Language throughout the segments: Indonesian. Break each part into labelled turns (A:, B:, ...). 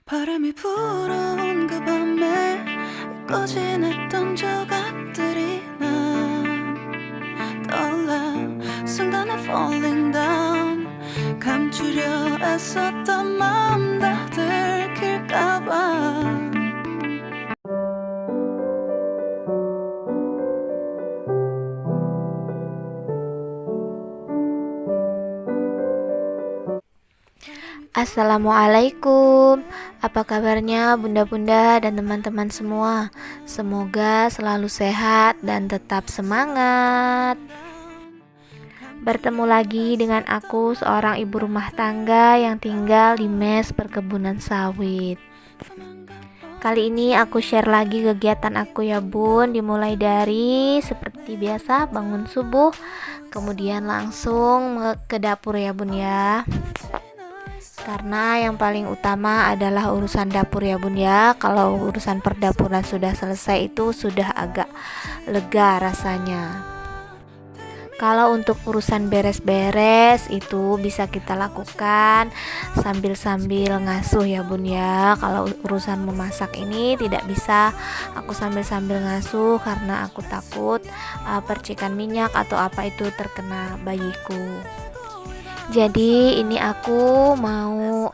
A: 바람이 불어온 그 밤에 잊고 지냈던 조각들이 난 떠올라 순간에 falling down 감추려 애썼던 마음 다 들킬까봐
B: Assalamualaikum, apa kabarnya bunda-bunda dan teman-teman semua? Semoga selalu sehat dan tetap semangat. Bertemu lagi dengan aku, seorang ibu rumah tangga yang tinggal di mes perkebunan sawit. Kali ini aku share lagi kegiatan aku ya bun. Dimulai dari seperti biasa bangun subuh, kemudian langsung ke dapur ya bun ya. Karena yang paling utama adalah urusan dapur ya bun ya. Kalau urusan perdapuran sudah selesai itu sudah agak lega rasanya. Kalau untuk urusan beres-beres itu bisa kita lakukan sambil-sambil ngasuh ya bun ya. Kalau urusan memasak ini tidak bisa aku sambil-sambil ngasuh karena aku takut percikan minyak atau apa itu terkena bayiku. Jadi ini aku mau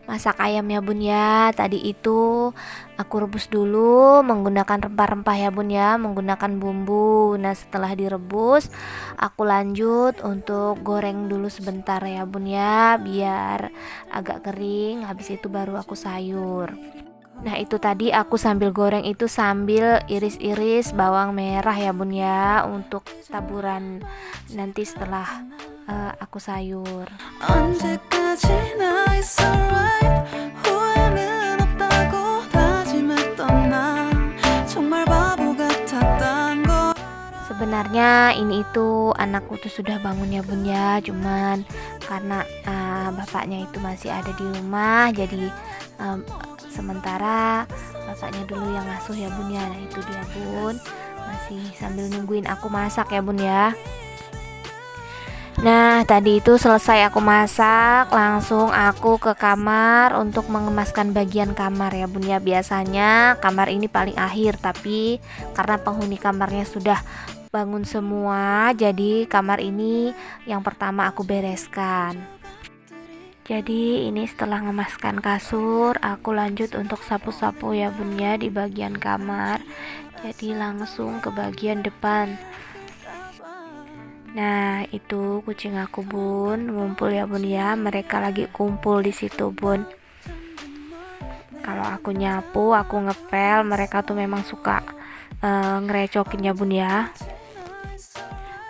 B: masak ayam ya bun ya. Tadi itu aku rebus dulu menggunakan rempah-rempah ya bun ya, menggunakan bumbu. Nah setelah direbus aku lanjut untuk goreng dulu sebentar ya bun ya, biar agak kering. Habis itu baru aku sayur. Nah itu tadi aku sambil goreng itu sambil iris-iris bawang merah ya bun ya, untuk taburan nanti setelah aku sayur.
A: 언제까지나 it's alright 후회는 없다고 다짐했던 나 정말 바보 같았단 걸
B: Sebenarnya ini itu anakku tuh sudah bangun ya bun ya, cuman karena bapaknya itu masih ada di rumah, jadi sementara bapaknya dulu yang ngasuh ya bun ya. Nah itu dia bun, masih sambil nungguin aku masak ya bun ya. Nah tadi itu selesai aku masak, langsung aku ke kamar untuk mengemaskan bagian kamar ya bun ya. Biasanya kamar ini paling akhir, tapi karena penghuni kamarnya sudah bangun semua, jadi kamar ini yang pertama aku bereskan. Jadi ini setelah ngemaskan kasur, aku lanjut untuk sapu-sapu ya bun ya di bagian kamar. Jadi langsung ke bagian depan. Nah itu kucing aku bun, ngumpul ya bun ya, mereka lagi kumpul di situ bun. Kalau aku nyapu, aku ngepel, mereka tuh memang suka ngerecokin ya bun ya.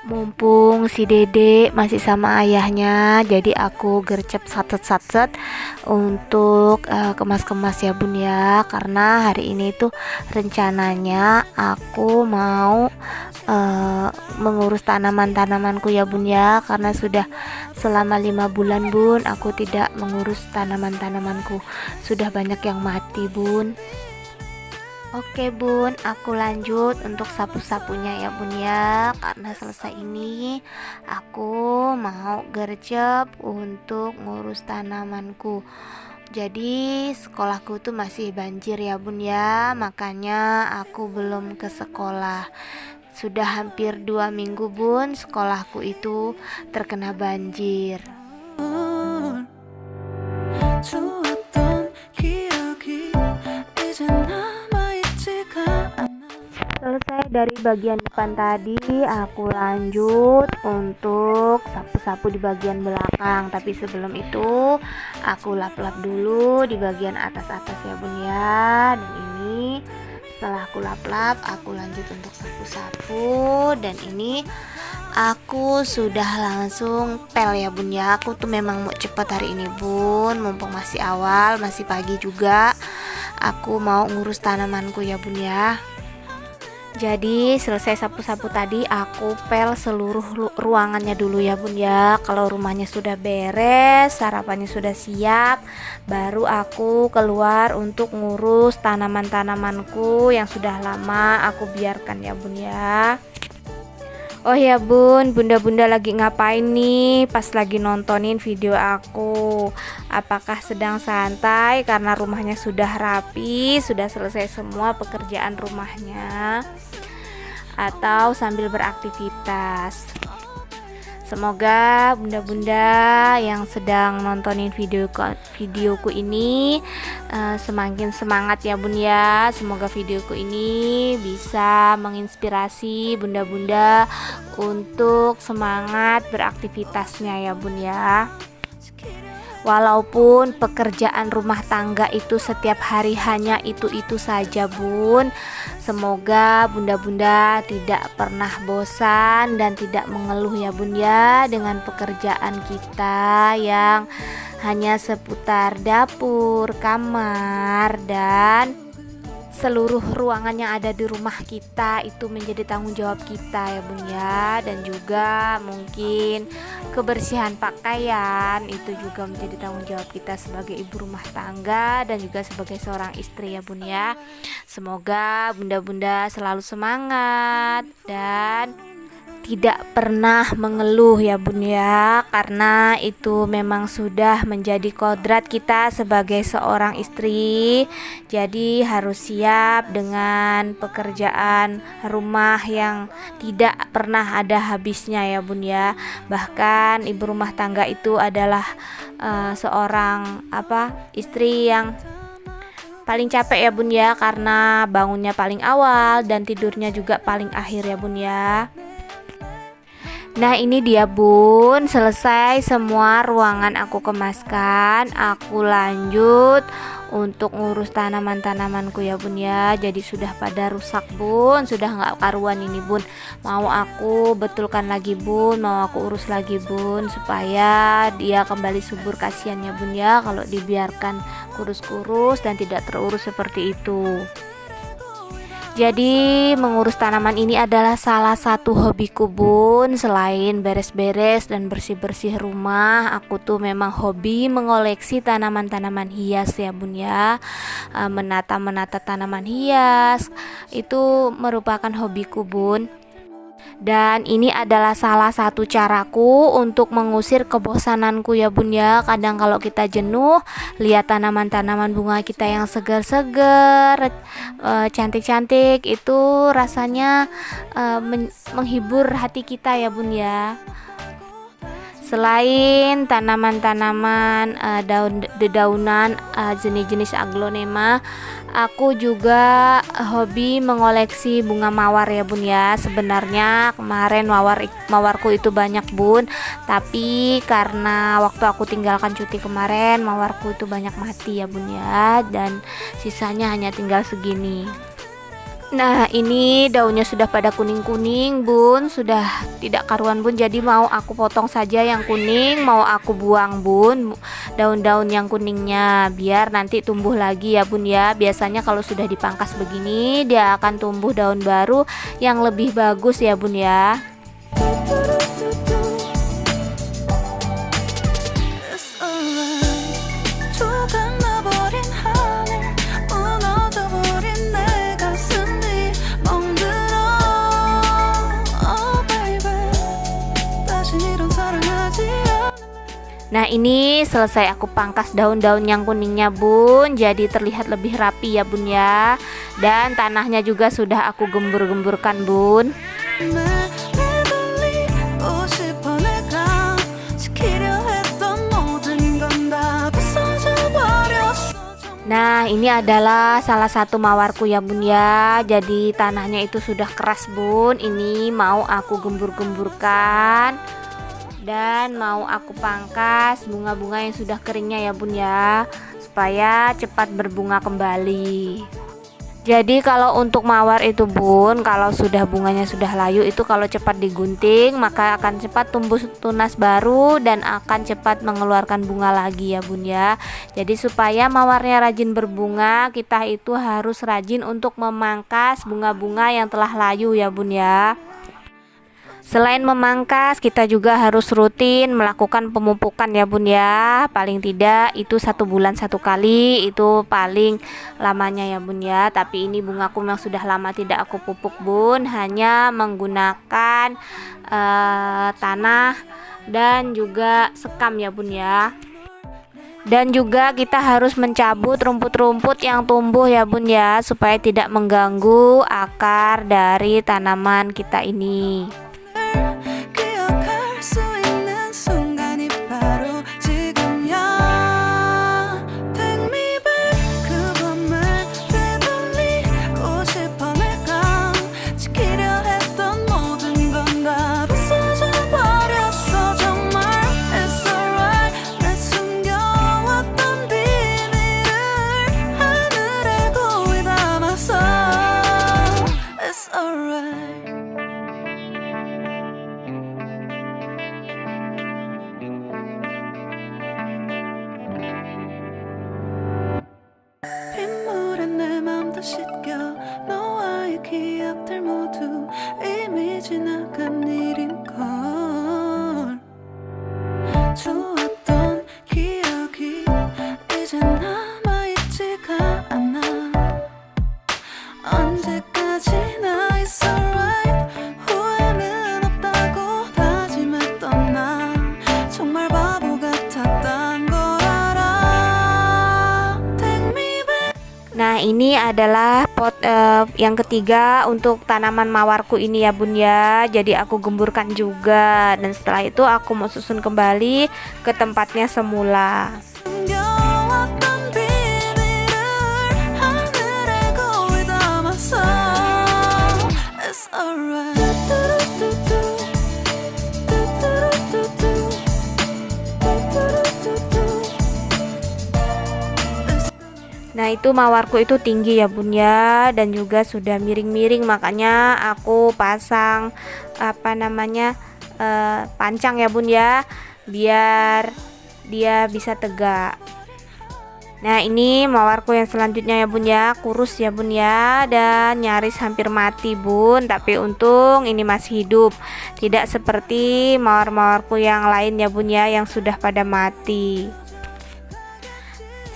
B: Mumpung si Dede masih sama ayahnya, jadi aku gercep satet-satet untuk kemas-kemas ya bun ya. Karena hari ini tuh rencananya aku mau mengurus tanaman-tanamanku ya bun ya. Karena sudah selama 5 bulan bun aku tidak mengurus tanaman-tanamanku, sudah banyak yang mati bun. Oke bun, aku lanjut untuk sapu-sapunya ya bun ya. Karena selesai ini aku mau gercep untuk ngurus tanamanku. Jadi sekolahku tuh masih banjir ya bun ya, makanya aku belum ke sekolah. Sudah hampir 2 minggu bun sekolahku itu terkena banjir.
A: 좋았던 기억이 이제 남아있지가 않아
B: Selesai dari bagian depan tadi, aku lanjut untuk sapu-sapu di bagian belakang. Tapi sebelum itu aku lap-lap dulu di bagian atas-atas ya bun ya. Dan ini setelah aku lap-lap, aku lanjut untuk sapu-sapu. Dan ini aku sudah langsung pel ya bun ya. Aku tuh memang mau cepet hari ini bun, mumpung masih awal, masih pagi juga. Aku mau ngurus tanamanku ya bun ya. Jadi selesai sapu-sapu tadi aku pel seluruh ruangannya dulu ya bun ya. Kalau rumahnya sudah beres, sarapannya sudah siap, baru aku keluar untuk ngurus tanaman-tanamanku yang sudah lama aku biarkan ya bun ya. Oh ya bun, bunda-bunda lagi ngapain nih pas lagi nontonin video aku? Apakah sedang santai karena rumahnya sudah rapi, sudah selesai semua pekerjaan rumahnya, atau sambil beraktivitas? Semoga bunda-bunda yang sedang nontonin videoku ini semakin semangat ya bun ya. Semoga videoku ini bisa menginspirasi bunda-bunda untuk semangat beraktivitasnya ya bun ya. Walaupun pekerjaan rumah tangga itu setiap hari hanya itu-itu saja bun, semoga bunda-bunda tidak pernah bosan dan tidak mengeluh ya bun ya dengan pekerjaan kita yang hanya seputar dapur, kamar, dan seluruh ruangan yang ada di rumah kita itu menjadi tanggung jawab kita ya bun ya. Dan juga mungkin kebersihan pakaian itu juga menjadi tanggung jawab kita sebagai ibu rumah tangga dan juga sebagai seorang istri ya bun ya. Semoga bunda-bunda selalu semangat dan tidak pernah mengeluh ya bun ya, karena itu memang sudah menjadi kodrat kita sebagai seorang istri. Jadi harus siap dengan pekerjaan rumah yang tidak pernah ada habisnya ya bun ya. Bahkan ibu rumah tangga itu adalah seorang istri yang paling capek ya bun ya, karena bangunnya paling awal dan tidurnya juga paling akhir ya bun ya. Nah ini dia bun, selesai semua ruangan aku kemaskan. Aku lanjut untuk ngurus tanaman-tanamanku ya bun ya. Jadi sudah pada rusak bun, sudah nggak karuan ini bun. Mau aku betulkan lagi bun, mau aku urus lagi bun, supaya dia kembali subur. Kasihan ya bun ya kalau dibiarkan kurus-kurus dan tidak terurus seperti itu. Jadi mengurus tanaman ini adalah salah satu hobiku bun. Selain beres-beres dan bersih-bersih rumah, aku tuh memang hobi mengoleksi tanaman-tanaman hias ya bun ya. Menata-menata tanaman hias itu merupakan hobiku bun. Dan ini adalah salah satu caraku untuk mengusir kebosananku ya bun ya. Kadang kalau kita jenuh lihat tanaman-tanaman bunga kita yang segar-segar, cantik-cantik, itu rasanya menghibur hati kita ya bun ya. Selain tanaman-tanaman dedaunan jenis-jenis aglonema, aku juga hobi mengoleksi bunga mawar ya bun ya. Sebenarnya kemarin mawarku itu banyak bun, tapi karena waktu aku tinggalkan cuti kemarin, mawarku itu banyak mati ya bun ya, dan sisanya hanya tinggal segini. Nah ini daunnya sudah pada kuning-kuning bun, sudah tidak karuan bun. Jadi mau aku potong saja yang kuning, mau aku buang bun daun-daun yang kuningnya, biar nanti tumbuh lagi ya bun ya. Biasanya kalau sudah dipangkas begini dia akan tumbuh daun baru yang lebih bagus ya bun ya. Nah ini selesai aku pangkas daun-daun yang kuningnya bun, jadi terlihat lebih rapi ya bun ya. Dan tanahnya juga sudah aku gembur-gemburkan bun. Nah ini adalah salah satu mawarku ya bun ya. Jadi tanahnya itu sudah keras bun. Ini mau aku gembur-gemburkan dan mau aku pangkas bunga-bunga yang sudah keringnya ya bun ya, supaya cepat berbunga kembali. Jadi kalau untuk mawar itu bun, kalau sudah bunganya sudah layu itu kalau cepat digunting maka akan cepat tumbuh tunas baru dan akan cepat mengeluarkan bunga lagi ya bun ya. Jadi supaya mawarnya rajin berbunga, kita itu harus rajin untuk memangkas bunga-bunga yang telah layu ya bun ya. Selain memangkas, kita juga harus rutin melakukan pemupukan ya bun ya. Paling tidak itu 1 bulan 1 kali, itu paling lamanya ya bun ya. Tapi ini bungaku memang sudah lama tidak aku pupuk bun, hanya menggunakan tanah dan juga sekam ya bun ya. Dan juga kita harus mencabut rumput-rumput yang tumbuh ya bun ya, supaya tidak mengganggu akar dari tanaman kita ini.
A: 기억할 수 있는 순간이 바로 지금이야. Take me back 그 밤을 되돌리고 싶어 내가 지키려 했던 모든 건 다 부서져 버렸어 정말. It's alright 날 숨겨왔던 비밀을 하늘에 고이 담았어. It's alright. 빗물에 내 맘도 씻겨 너와의 기억들 모두 이미 지나간 일인걸. 좋았던 기억이 이제 남아있지가 않아. 언제까지나 it's alright 후회는 없다고 다짐했던 나 정말 바보 같았단 걸 알아. Take me back.
B: Nah, ini adalah pot yang ketiga untuk tanaman mawarku ini ya bun ya. Jadi aku gemburkan juga, dan setelah itu aku mau susun kembali ke tempatnya semula.
A: 숨겨왔던 비밀을 하늘에 고이 담았어. It's alright. 뚜뚜루뚜뚜. 뚜뚜루뚜뚜. 뚜뚜루뚜뚜.
B: Nah, itu mawarku itu tinggi ya bun ya, dan juga sudah miring-miring, makanya aku pasang pancang ya bun ya, biar dia bisa tegak. Nah, ini mawarku yang selanjutnya ya bun ya, kurus ya bun ya, dan nyaris hampir mati bun, tapi untung ini masih hidup, tidak seperti mawar-mawarku yang lain ya bun ya, yang sudah pada mati.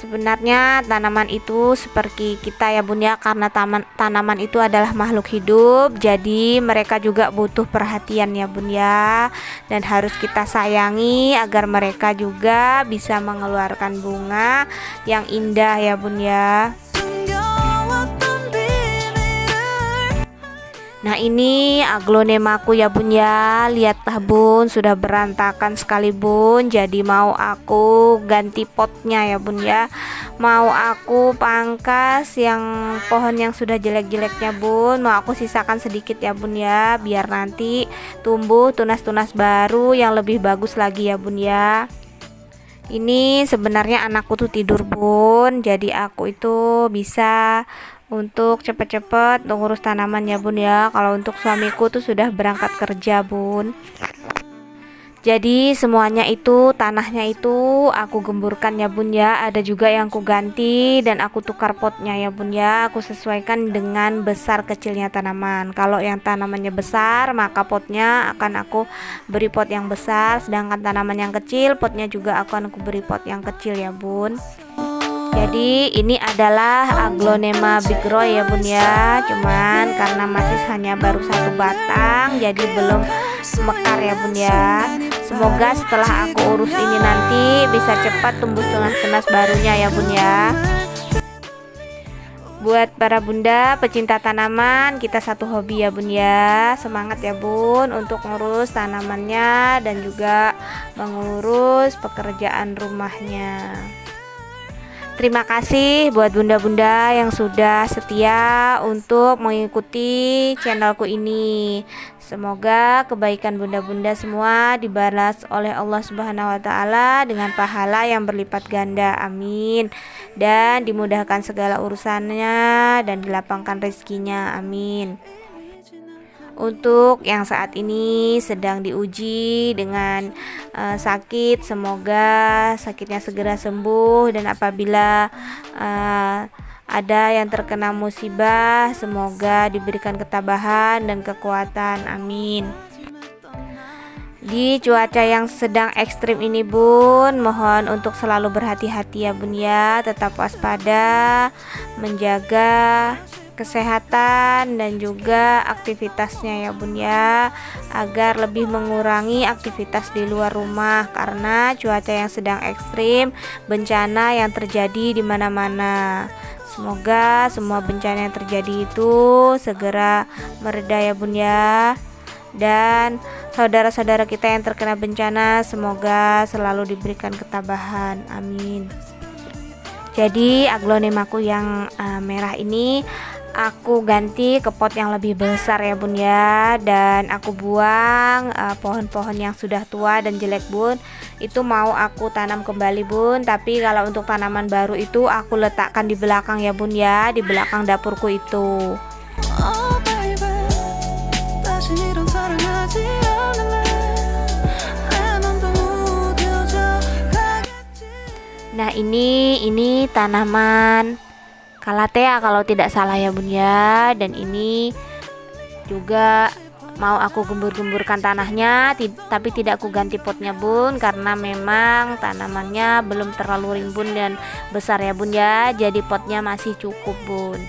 B: Sebenarnya tanaman itu seperti kita ya bun ya, karena tanaman itu adalah makhluk hidup, jadi mereka juga butuh perhatian ya bun ya, dan harus kita sayangi agar mereka juga bisa mengeluarkan bunga yang indah ya bun ya.
A: 숨겨왔던 비밀을.
B: Nah, ini aglonemaku ya bun ya, lihatlah bun, sudah berantakan sekali bun. Jadi mau aku ganti potnya ya bun ya, mau aku pangkas yang pohon yang sudah jelek-jeleknya bun, mau aku sisakan sedikit ya bun ya, biar nanti tumbuh tunas-tunas baru yang lebih bagus lagi ya bun ya. Ini sebenarnya anakku tuh tidur bun, jadi aku itu bisa untuk cepet-cepet ngurus tanaman ya bun ya. Kalau untuk suamiku tuh sudah berangkat kerja bun. Jadi semuanya itu, tanahnya itu aku gemburkan ya bun ya, ada juga yang aku ganti dan aku tukar potnya ya bun ya. Aku sesuaikan dengan besar kecilnya tanaman. Kalau yang tanamannya besar, maka potnya akan aku beri pot yang besar, sedangkan tanaman yang kecil, potnya juga akan aku beri pot yang kecil ya bun. Jadi ini adalah aglonema bigroy ya bun ya, cuman karena masih hanya baru 1 batang, jadi belum mekar ya bun ya. Semoga setelah aku urus ini nanti bisa cepat tumbuh tunas-tunas barunya ya bun ya. Buat para bunda pecinta tanaman, kita satu hobi ya bun ya. Semangat ya bun untuk ngurus tanamannya dan juga mengurus pekerjaan rumahnya. Terima kasih buat bunda-bunda yang sudah setia untuk mengikuti channelku ini. Semoga kebaikan bunda-bunda semua dibalas oleh Allah Subhanahu wa taala dengan pahala yang berlipat ganda. Amin. Dan dimudahkan segala urusannya dan dilapangkan rezekinya. Amin. Untuk yang saat ini sedang diuji dengan sakit, semoga sakitnya segera sembuh, dan apabila ada yang terkena musibah, semoga diberikan ketabahan dan kekuatan. Amin. Di cuaca yang sedang ekstrim ini bun, mohon untuk selalu berhati-hati ya bun ya, tetap waspada, menjaga kesehatan dan juga aktivitasnya ya bun ya, agar lebih mengurangi aktivitas di luar rumah karena cuaca yang sedang ekstrim, bencana yang terjadi di mana-mana. Semoga semua bencana yang terjadi itu segera mereda ya bun ya. Dan saudara-saudara kita yang terkena bencana semoga selalu diberikan ketabahan, amin. Jadi aglonemaku yang merah ini aku ganti ke pot yang lebih besar ya bun ya, dan aku buang pohon-pohon yang sudah tua dan jelek bun, itu mau aku tanam kembali bun. Tapi kalau untuk tanaman baru itu aku letakkan di belakang ya bun ya, di belakang dapurku itu.
A: Oh baby 다신 이런 사랑하지 않을래 내 맘도 무뎌져 가겠지.
B: Nah ini tanaman Calathea kalau tidak salah ya bun ya, dan ini juga mau aku gembur-gemburkan tanahnya, tapi tidak aku ganti potnya bun karena memang tanamannya belum terlalu rimbun dan besar ya bun ya, jadi potnya masih cukup bun,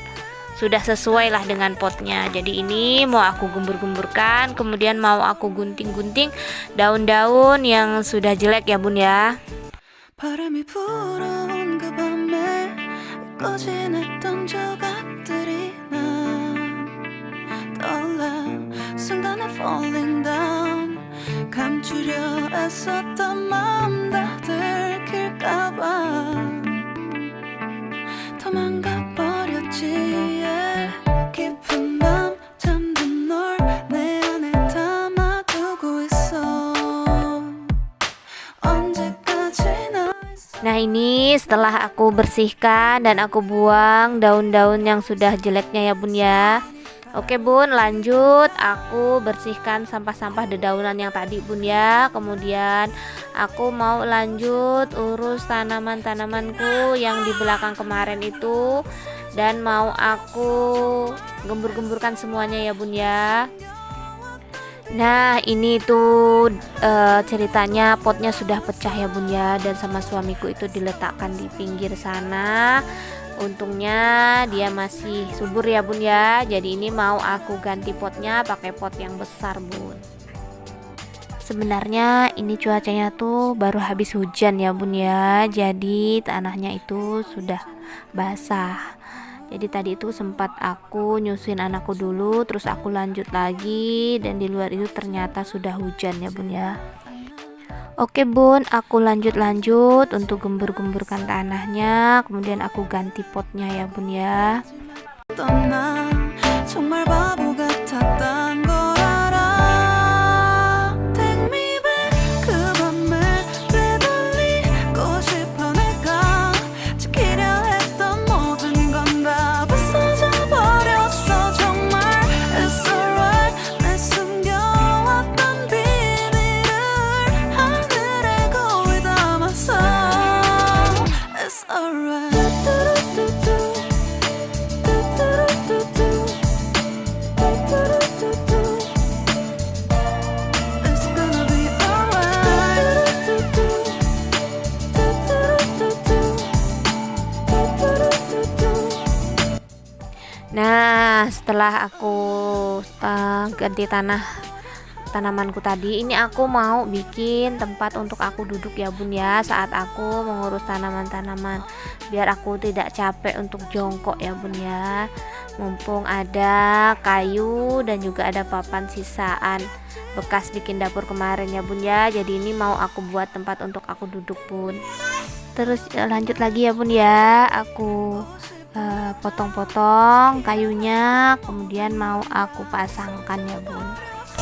B: sudah sesuai lah dengan potnya. Jadi ini mau aku gembur-gemburkan, kemudian mau aku gunting-gunting daun-daun yang sudah jelek ya bun ya.
A: 바람이 불어온 그 밤에 잊고 지냈던 조각들이 난 떠올라 순간에 falling down 감추려 애썼던 마음 다 들킬까봐 도망가 버렸지 yeah. 깊은 밤 잠든 널 내 안에 담아두고 있어 언제까지나.
B: Nah ini setelah aku bersihkan dan aku buang daun-daun yang sudah jeleknya ya bun ya. Oke bun, lanjut aku bersihkan sampah-sampah dedaunan yang tadi bun ya. Kemudian aku mau lanjut urus tanaman-tanamanku yang di belakang kemarin itu, dan mau aku gembur-gemburkan semuanya ya bun ya. Nah ini tuh ceritanya potnya sudah pecah ya bun ya, dan sama suamiku itu diletakkan di pinggir sana. Untungnya dia masih subur ya bun ya, jadi ini mau aku ganti potnya pakai pot yang besar bun. Sebenarnya ini cuacanya tuh baru habis hujan ya bun ya, jadi tanahnya itu sudah basah. Jadi tadi itu sempat aku nyusuin anakku dulu, terus aku lanjut lagi, dan di luar itu ternyata sudah hujan ya bun ya. Oke bun, aku lanjut untuk gembur-gemburkan tanahnya, kemudian aku ganti potnya ya bun ya.
A: 떠나 정말 바보 같았단 걸 알아 Take me back 그 밤에 되돌리고 싶어 내가 지키려 했던 모든 건 다 부서져 버렸어 정말 It's alright 내 숨겨왔던 비밀을 하늘에 거울 담았어 It's alright It's gonna be alright.
B: Nah setelah aku ganti tanamanku tadi, ini aku mau bikin tempat untuk aku duduk ya bun ya, saat aku mengurus tanaman-tanaman, biar aku tidak capek untuk jongkok ya bun ya. Mumpung ada kayu dan juga ada papan sisaan bekas bikin dapur kemarin ya bun ya, jadi ini mau aku buat tempat untuk aku duduk bun. Terus lanjut lagi ya bun ya, aku potong-potong kayunya, kemudian mau aku pasangkan ya bun.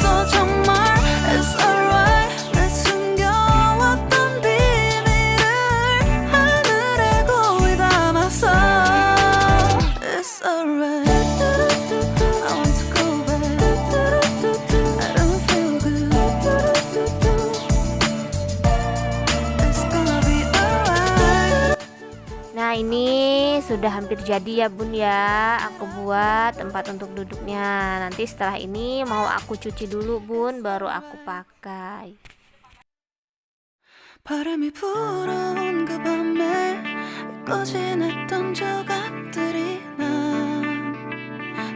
A: So 정말 It's alright 내 숨겨왔던 비밀을 하늘에 거울 담았어 It's alright I want to go back I don't feel good It's gonna be alright.
B: Nah ini sudah hampir jadi ya bun ya. Aku buat tempat untuk duduknya. Nanti setelah ini mau aku cuci dulu bun, baru aku pakai.
A: 바람이 불어온 그 밤에 잊고 지냈던 조각들이 난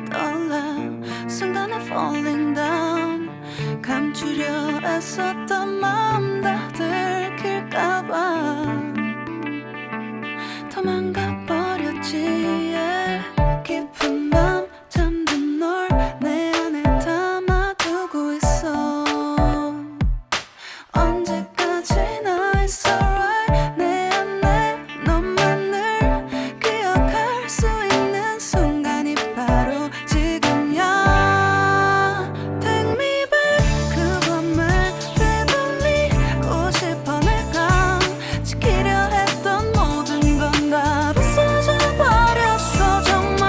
A: 떠올라 순간에 falling down 감추려 애썼던 마음 다 들킬까봐 도망가 버렸지 yeah. 깊은 밤 잠든 널 내 안에 담아두고 있어 언제까지나 it's alright 내 안에 너만을 기억할 수 있는 순간이 바로 지금이야 Take me back 그 밤을 되돌리고 싶어 내가 지키려 했던 모든 건 다 부서져 버렸어 정말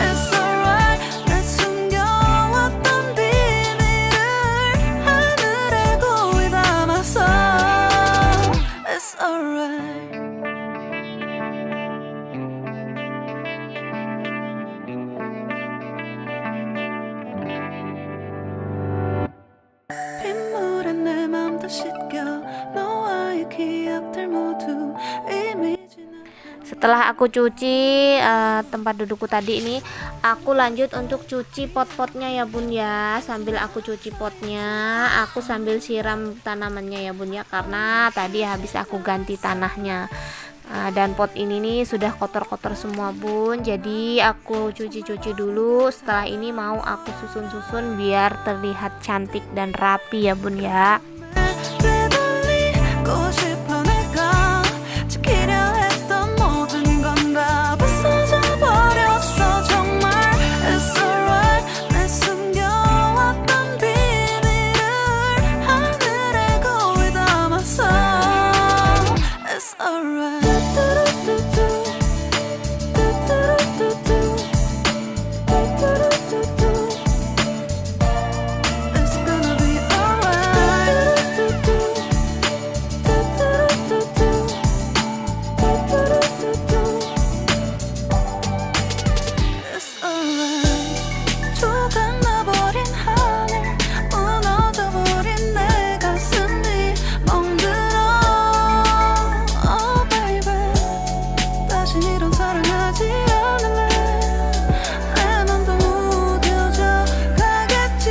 A: It's alright 내 숨겨왔던 비밀을 하늘에 고이 담았어 It's alright 빗물에 내 맘도 씻겨 너와의 기억들 모두 이미 지난
B: Setelah aku cuci tempat dudukku tadi ini, aku lanjut untuk cuci pot-potnya ya bun ya. Sambil aku cuci potnya, aku sambil siram tanamannya ya bun ya, karena tadi habis aku ganti tanahnya. Dan pot ini nih sudah kotor-kotor semua bun, jadi aku cuci-cuci dulu. Setelah ini mau aku susun-susun biar terlihat cantik dan rapi ya bun ya.
A: 되돌리고 싶어 내가 지키려 했던 모든 건 다 부서져 버렸어 정말 It's alright 내 숨겨왔던 비밀을 하늘에 고이 담았어 It's alright It's gonna be It's alright 조각나버린 하늘 무너져버린 내 가슴이 멍들어 Oh baby 다신 이런 사랑하지 않을래 내 맘도 무뎌져 가겠지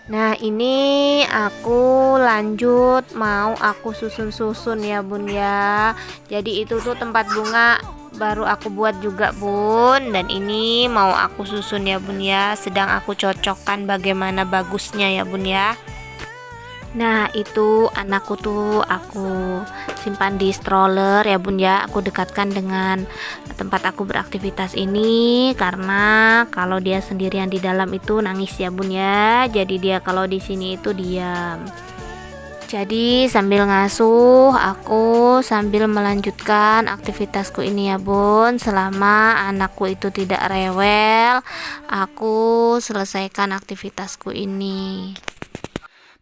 B: Nah ini aku lanjut mau aku susun-susun ya bun ya. Jadi itu tuh tempat bunga baru aku buat juga bun, dan ini mau aku susun ya bun ya. Sedang aku cocokkan bagaimana bagusnya ya bun ya. Nah itu anakku tuh aku simpan di stroller ya bun ya. Aku dekatkan dengan tempat aku beraktivitas ini, karena kalau dia sendirian di dalam itu nangis ya bun ya. Jadi dia kalau di sini itu diam. Jadi sambil ngasuh aku sambil melanjutkan aktivitasku ini ya bun. Selama anakku itu tidak rewel, aku selesaikan aktivitasku ini.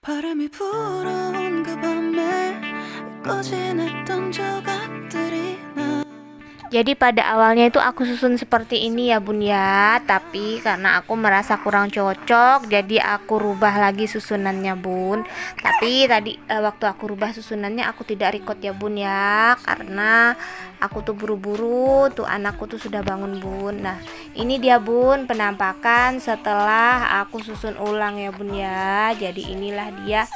A: 바람이 불어온 그 밤에 잊고 지냈던 조각들이 나
B: Jadi pada awalnya itu aku susun seperti ini ya bun ya, tapi karena aku merasa kurang cocok, jadi aku rubah lagi susunannya bun. Tapi tadi waktu aku rubah susunannya aku tidak record ya bun ya, karena aku tuh buru-buru, tuh anakku tuh sudah bangun bun. Nah ini dia bun penampakan setelah aku susun ulang ya bun ya. Jadi inilah dia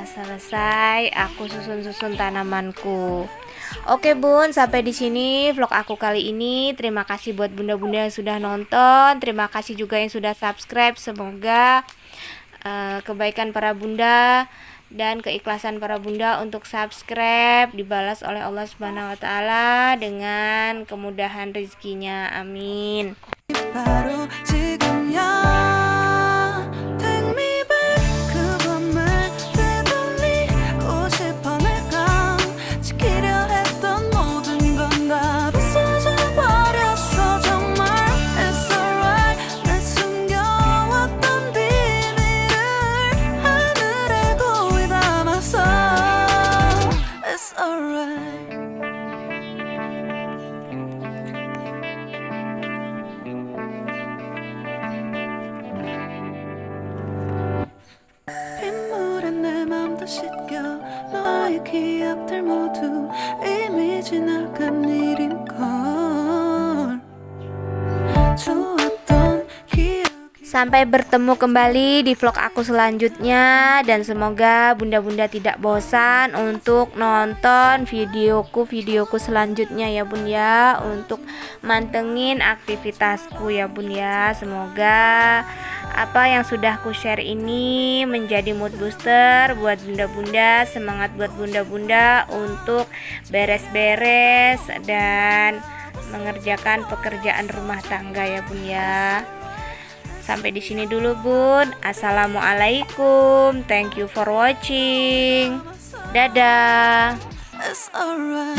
B: selesai aku susun-susun tanamanku. Oke bun, sampai di sini vlog aku kali ini. Terima kasih buat bunda-bunda yang sudah nonton. Terima kasih juga yang sudah subscribe. Semoga kebaikan para bunda dan keikhlasan para bunda untuk subscribe dibalas oleh Allah Subhanahu wa taala dengan kemudahan rezekinya. Amin.
A: 바로 지금이야 Take me back 그 밤을 되돌리고 싶어 내가 지키려 했던 모든 건 다 부서져 버렸어 정말 It's alright 내 숨겨왔던 비밀을 하늘에 고이 담았어 It's alright 기억들 모두 이미 지나간 일인걸. 좋았던 기억이
B: Sampai bertemu kembali di vlog aku selanjutnya, dan semoga bunda-bunda tidak bosan untuk nonton videoku selanjutnya ya bun ya, untuk mantengin aktivitasku ya bun ya. Semoga apa yang sudah aku share ini menjadi mood booster buat bunda-bunda, semangat buat bunda-bunda untuk beres-beres dan mengerjakan pekerjaan rumah tangga ya bun ya. Sampai di sini dulu bun. Assalamualaikum. Thank you for watching. Dadah.
A: It's alright.